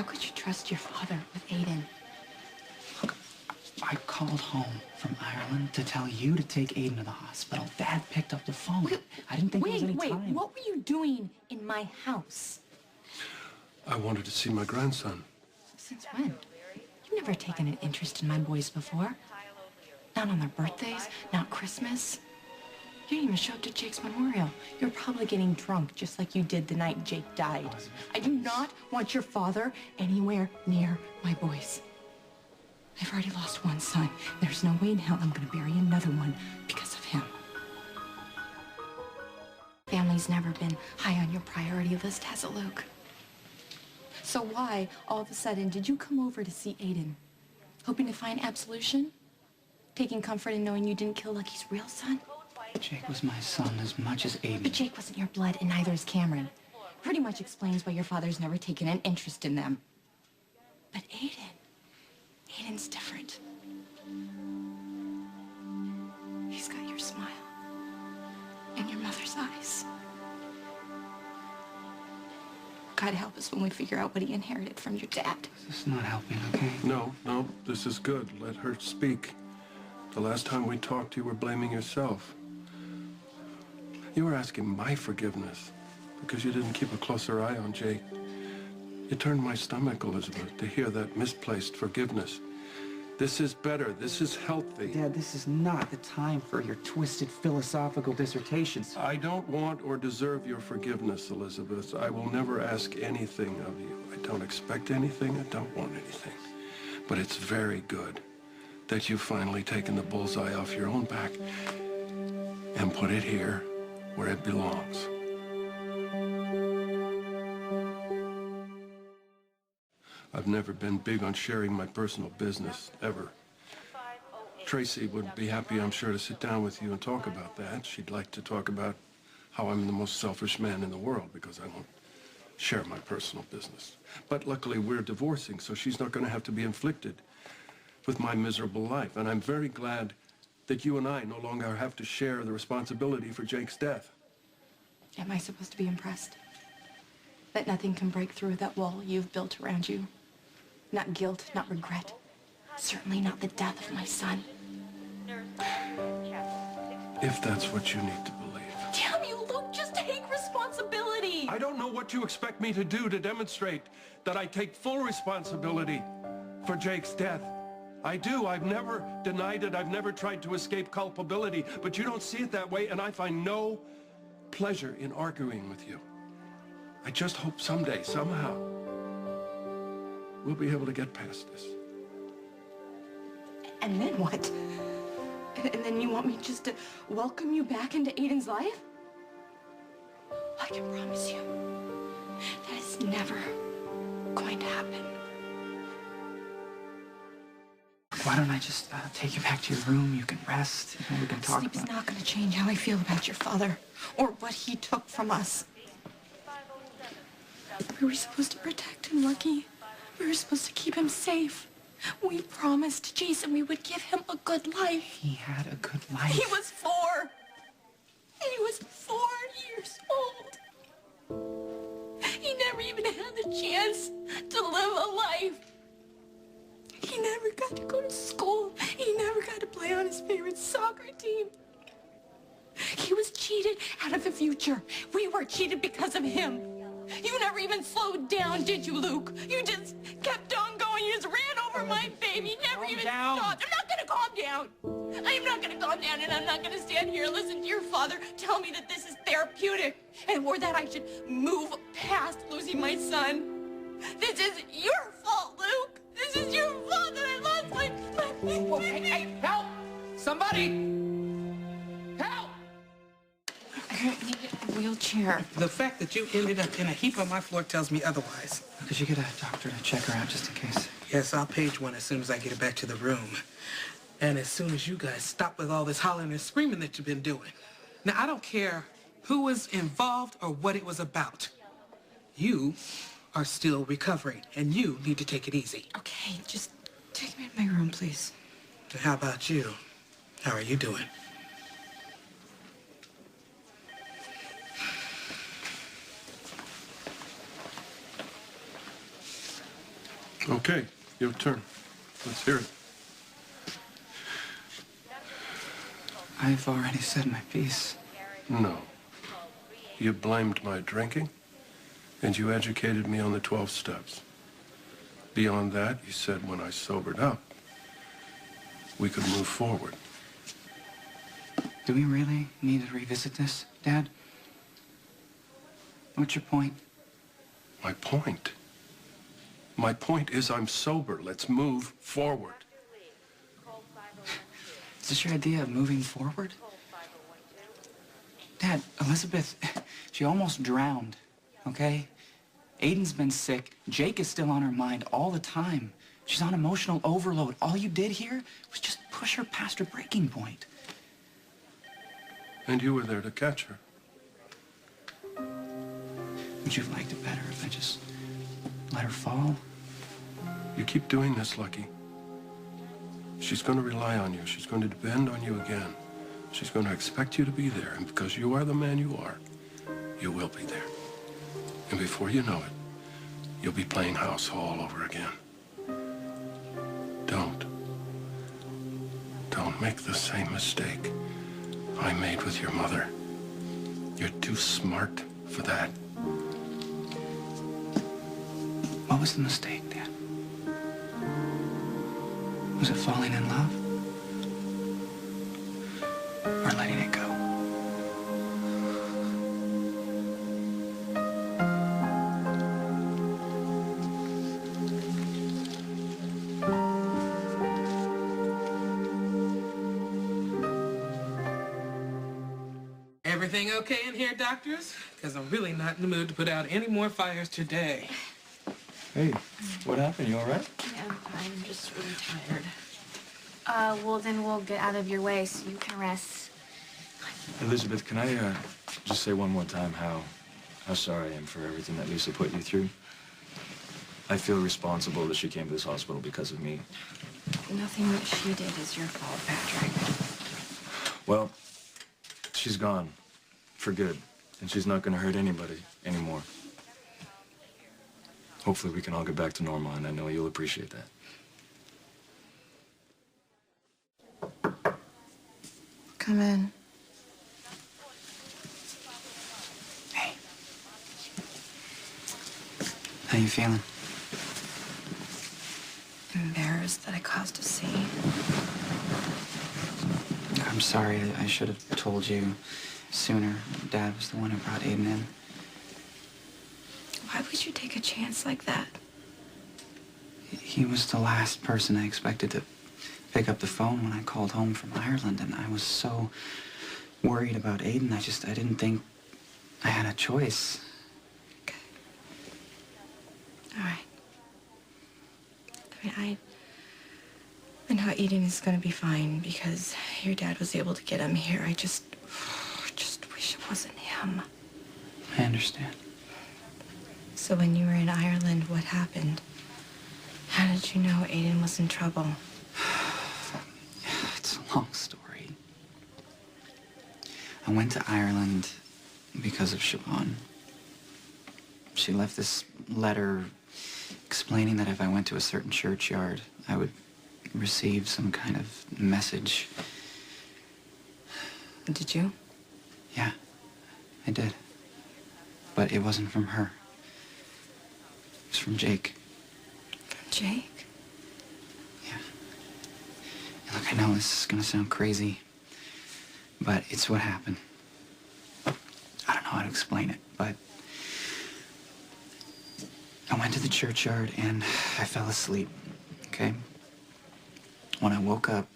How could you trust your father with Aiden? Look, I called home from Ireland to tell you to take Aiden to the hospital. Dad picked up the phone. I didn't think there was any time. What were you doing in my house? I wanted to see my grandson. Since when? You've never taken an interest in my boys before. Not on their birthdays, not Christmas. You didn't even show up to Jake's memorial. You're probably getting drunk just like you did the night Jake died. I do not want your father anywhere near my boys. I've already lost one son. There's no way in hell I'm gonna bury another one because of him. Family's never been high on your priority list, has it, Luke? So why, all of a sudden, did you come over to see Aiden? Hoping to find absolution? Taking comfort in knowing you didn't kill Lucky's real son? Jake was my son as much as Aiden. But Jake wasn't your blood, and neither is Cameron. Pretty much explains why your father's never taken an interest in them. But Aiden's different. He's got your smile and your mother's eyes. God help us when we figure out what he inherited from your dad. This is not helping, okay? No, this is good. Let her speak. The last time we talked, you were blaming yourself. You were asking my forgiveness because you didn't keep a closer eye on Jake. It turned my stomach, Elizabeth, to hear that misplaced forgiveness. This is better. This is healthy. Dad, this is not the time for your twisted philosophical dissertations. I don't want or deserve your forgiveness, Elizabeth. I will never ask anything of you. I don't expect anything. I don't want anything. But it's very good that you've finally taken the bullseye off your own back and put it here where it belongs. I've never been big on sharing my personal business, ever. Tracy would be happy, I'm sure, to sit down with you and talk about that. She'd like to talk about how I'm the most selfish man in the world because I won't share my personal business. But luckily, we're divorcing, so she's not going to have to be inflicted with my miserable life. And I'm very glad that you and I no longer have to share the responsibility for Jake's death. Am I supposed to be impressed? That nothing can break through that wall you've built around you? Not guilt, not regret. Certainly not the death of my son. If that's what you need to believe. Damn you, Luke, just take responsibility! I don't know what you expect me to do to demonstrate that I take full responsibility for Jake's death. I do. I've never denied it. I've never tried to escape culpability. But you don't see it that way, and I find no pleasure in arguing with you. I just hope someday, somehow, we'll be able to get past this. And then what? And then you want me just to welcome you back into Aiden's life? I can promise you that is never going to happen. Why don't I just take you back to your room? You can rest, and we can talk Sleep about is not going to change how I feel about your father or what he took from us. We were supposed to protect him, Lucky. We were supposed to keep him safe. We promised Jason we would give him a good life. He had a good life. He was 4. He was 4 years old. He never even had the chance to live a life. He never got to go to school. He never got to play on his favorite soccer team. He was cheated out of the future. We were cheated because of him. You never even slowed down, did you, Luke? You just kept on going. You just ran over my baby. You never even stopped. I'm not going to calm down. I am not going to calm down, and I'm not going to stand here and listen to your father tell me that this is therapeutic, or that I should move past losing my son. This is your fault, Luke. This is your fault that I lost my baby. Hey, help! Somebody! Help! I need a wheelchair. The fact that you ended up in a heap on my floor tells me otherwise. Could you get a doctor to check her out just in case? Yes, I'll page one as soon as I get her back to the room. And as soon as you guys stop with all this hollering and screaming that you've been doing. Now, I don't care who was involved or what it was about. You are still recovering, and you need to take it easy. Okay, just take me to my room, please. How about you? How are you doing? Okay, your turn. Let's hear it. I've already said my piece. No. You blamed my drinking, and you educated me on the 12 steps. Beyond that, you said when I sobered up, we could move forward. Do we really need to revisit this, Dad? What's your point? My point? My point is I'm sober. Let's move forward. Is this your idea of moving forward? Dad, Elizabeth, she almost drowned, okay? Aiden's been sick. Jake is still on her mind all the time. She's on emotional overload. All you did here was just push her past her breaking point. And you were there to catch her. Would you have liked it better if I just let her fall? You keep doing this, Lucky. She's going to rely on you. She's going to depend on you again. She's going to expect you to be there. And because you are the man you are, you will be there. And before you know it, you'll be playing house all over again. Don't make the same mistake I made with your mother. You're too smart for that. What was the mistake, Dad? Was it falling in love? Or letting it go? Everything okay in here, doctors? Because I'm really not in the mood to put out any more fires today. Hey, what happened? You all right? Yeah, I'm fine. I'm just really tired. Well, then we'll get out of your way so you can rest. Elizabeth, can I just say one more time how sorry I am for everything that Lisa put you through? I feel responsible that she came to this hospital because of me. Nothing that she did is your fault, Patrick. Well, she's gone for good, and she's not going to hurt anybody anymore. Hopefully we can all get back to normal, and I know you'll appreciate that. Come in. Hey. How you feeling? Embarrassed that I caused a scene. I'm sorry. I should have told you sooner. Dad was the one who brought Aiden in. Why would you take a chance like that? He was the last person I expected to pick up the phone when I called home from Ireland, and I was so worried about Aiden. I didn't think I had a choice. Okay. All right. I know Aiden is gonna be fine because your dad was able to get him here. I just wish it wasn't him. I understand. So when you were in Ireland, what happened? How did you know Aiden was in trouble? It's a long story. I went to Ireland because of Siobhan. She left this letter explaining that if I went to a certain churchyard, I would receive some kind of message. Did you? Yeah, I did. But it wasn't from her. It was from Jake. From Jake? Yeah. And look, I know this is gonna sound crazy, but it's what happened. I don't know how to explain it, but I went to the churchyard and I fell asleep, okay? When I woke up,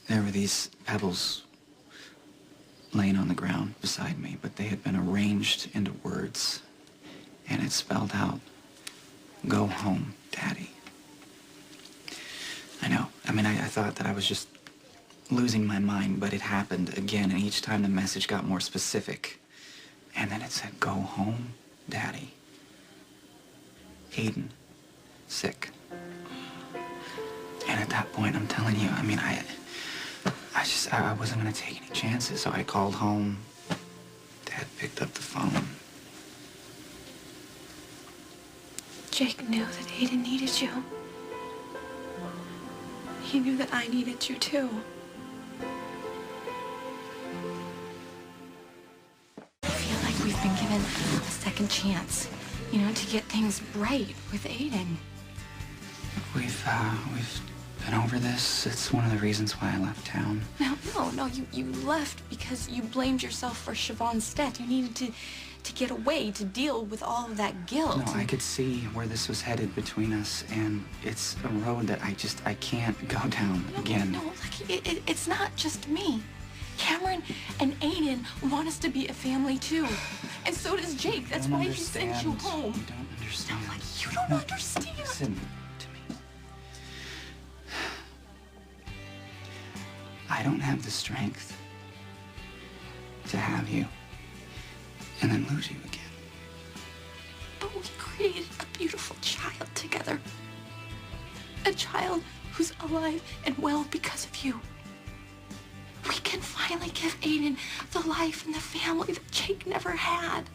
there were these pebbles laying on the ground beside me, but they had been arranged into words, and it spelled out, "Go home, Daddy." I know. I mean, I thought that I was just losing my mind, but it happened again, and each time the message got more specific. And then it said, "Go home, Daddy. Aiden, sick." And at that point, I'm telling you, I mean, I wasn't gonna take any chances, so I called home. Dad picked up the phone. Jake knew that Aiden needed you. He knew that I needed you too. I feel like we've been given a second chance, you know, to get things right with Aiden. We've been over this. It's one of the reasons why I left town. No, you left because you blamed yourself for Siobhan's death. You needed to get away, to deal with all of that guilt. No, I could see where this was headed between us, and it's a road that I can't go down again. No, it's not just me. Cameron and Aiden want us to be a family too. And so does Jake. That's why he sent you home. You don't understand. No, you don't understand. Listen to me. I don't have the strength to have you and then lose you again. But we created a beautiful child together. A child who's alive and well because of you. We can finally give Aiden the life and the family that Jake never had.